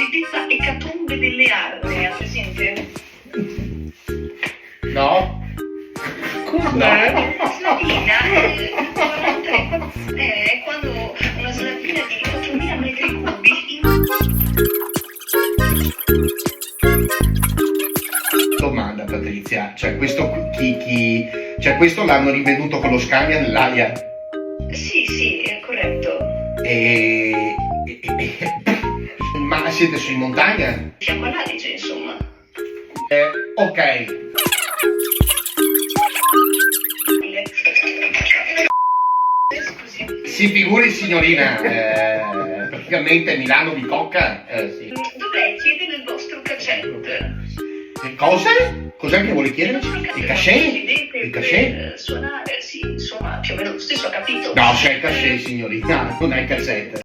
cosiddetta ecatombe delle armi, ha presente? No? Cos'è? Slatina, 43. È quando una slatina di 8000 metri cubi Domanda, Patrizia, cioè questo cioè questo l'hanno riveduto con lo Scania nell'aria? Sì, è corretto. Ma siete su in montagna? Fianco all'Adige, insomma. Ok. Scusi. Si figuri signorina, praticamente Milano di Cocca, sì. Dovrei chiedere il vostro cachet. Che cosa? Cos'è che vuole chiedere? Il cachet? Il cachet? Per suonare, sì, insomma, più o meno lo stesso, ha capito? No, c'è il cachet signorina, non è il cassette.